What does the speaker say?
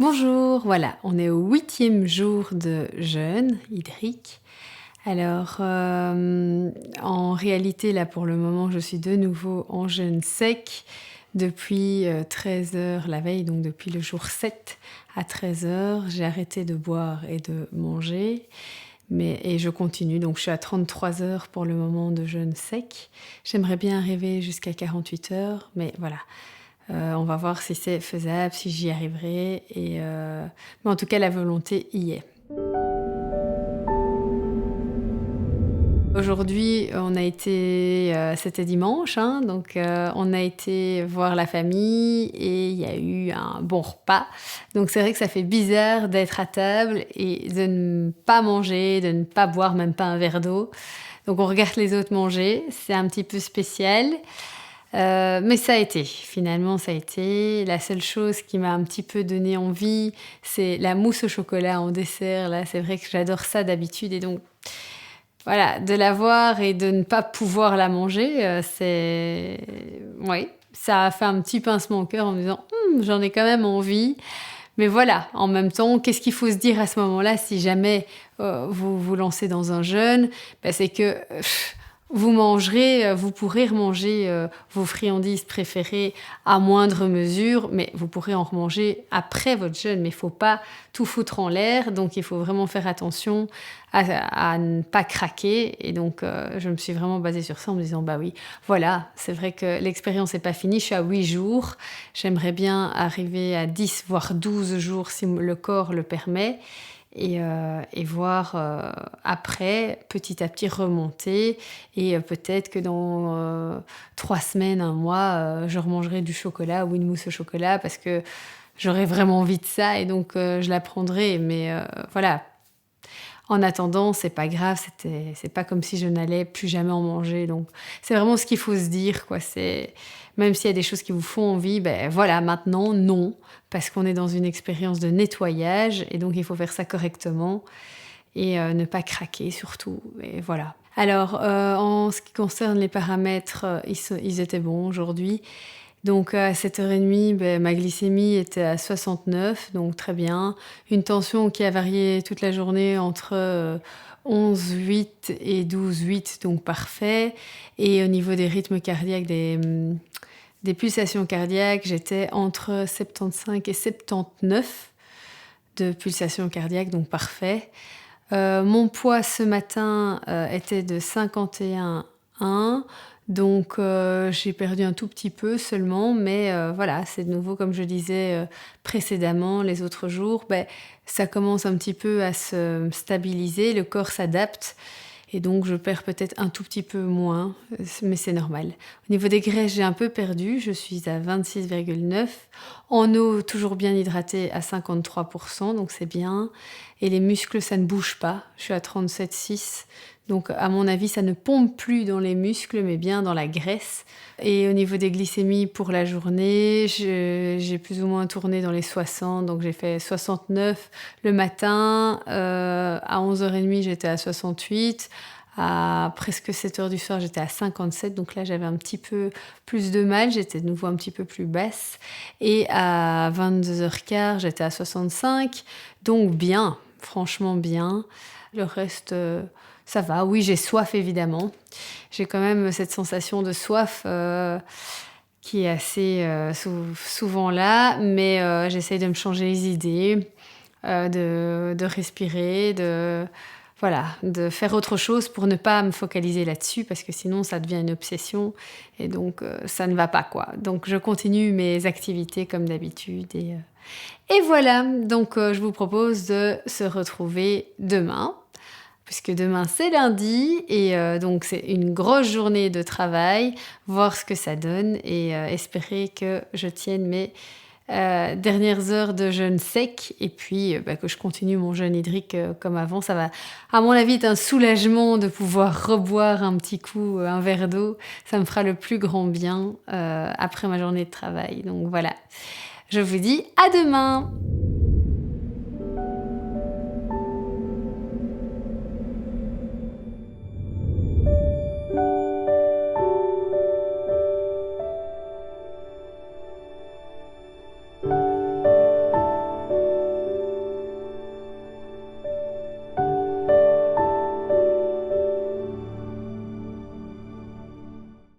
Bonjour, voilà, on est au 8e jour de jeûne hydrique. Alors, en réalité, là, pour le moment, je suis de nouveau en jeûne sec depuis 13 heures la veille, donc depuis le jour 7 à 13 heures. J'ai arrêté de boire et de manger, et je continue. Donc, je suis à 33 heures pour le moment de jeûne sec. J'aimerais bien arriver jusqu'à 48 heures, mais voilà. On va voir si c'est faisable, si j'y arriverai. Mais en tout cas, la volonté y est. Aujourd'hui, c'était dimanche, hein, donc on a été voir la famille et il y a eu un bon repas. Donc c'est vrai que ça fait bizarre d'être à table et de ne pas manger, de ne pas boire même pas un verre d'eau. Donc on regarde les autres manger, c'est un petit peu spécial. Mais finalement ça a été. La seule chose qui m'a un petit peu donné envie, c'est la mousse au chocolat en dessert. Là, c'est vrai que j'adore ça d'habitude et donc voilà, de la voir et de ne pas pouvoir la manger, oui, ça a fait un petit pincement au cœur en me disant j'en ai quand même envie. Mais voilà, en même temps, qu'est-ce qu'il faut se dire à ce moment-là si jamais vous vous lancez dans un jeûne? C'est que vous pourrez remanger vos friandises préférées à moindre mesure, mais vous pourrez en remanger après votre jeûne. Mais il ne faut pas tout foutre en l'air, donc il faut vraiment faire attention à ne pas craquer. Et donc, je me suis vraiment basée sur ça en me disant, bah oui, voilà, c'est vrai que l'expérience n'est pas finie, je suis à 8 jours. J'aimerais bien arriver à 10, voire 12 jours si le corps le permet. Et voir après, petit à petit, remonter. Et peut-être que dans 3 semaines, un mois, je remangerai du chocolat ou une mousse au chocolat parce que j'aurais vraiment envie de ça et donc je la prendrai. Mais voilà. En attendant, c'est pas grave, c'est pas comme si je n'allais plus jamais en manger. Donc, c'est vraiment ce qu'il faut se dire, quoi. Même s'il y a des choses qui vous font envie, ben voilà, maintenant, non. Parce qu'on est dans une expérience de nettoyage et donc il faut faire ça correctement et ne pas craquer surtout. Et voilà. Alors, en ce qui concerne les paramètres, ils étaient bons aujourd'hui. Donc à 7h30, ma glycémie était à 69, donc très bien. Une tension qui a varié toute la journée entre 11,8 et 12,8, donc parfait. Et au niveau des rythmes cardiaques, des pulsations cardiaques, j'étais entre 75 et 79 de pulsations cardiaques, donc parfait. Mon poids ce matin était de 51,1. Donc j'ai perdu un tout petit peu seulement, mais voilà, c'est de nouveau comme je disais précédemment, les autres jours, ça commence un petit peu à se stabiliser, le corps s'adapte et donc je perds peut-être un tout petit peu moins, mais c'est normal. Au niveau des graisses, j'ai un peu perdu, je suis à 26,9. En eau, toujours bien hydratée à 53%, donc c'est bien. Et les muscles, ça ne bouge pas, je suis à 37,6. Donc à mon avis, ça ne pompe plus dans les muscles, mais bien dans la graisse. Et au niveau des glycémies pour la journée, j'ai plus ou moins tourné dans les 60, donc j'ai fait 69 le matin. À 11h30, j'étais à 68. À presque 7h du soir, j'étais à 57, donc là j'avais un petit peu plus de mal, j'étais de nouveau un petit peu plus basse. Et à 22h15, j'étais à 65, donc bien, franchement bien. Le reste, ça va. Oui, j'ai soif évidemment. J'ai quand même cette sensation de soif qui est assez souvent là, mais j'essaye de me changer les idées, de respirer, voilà, de faire autre chose pour ne pas me focaliser là-dessus parce que sinon ça devient une obsession et donc ça ne va pas, quoi. Donc je continue mes activités comme d'habitude et voilà. Donc je vous propose de se retrouver demain puisque demain c'est lundi et donc c'est une grosse journée de travail, voir ce que ça donne et espérer que je tienne mes dernières heures de jeûne sec et puis que je continue mon jeûne hydrique comme avant. Ça va, à mon avis, être un soulagement de pouvoir reboire un petit coup un verre d'eau. Ça me fera le plus grand bien après ma journée de travail. Donc voilà, je vous dis à demain!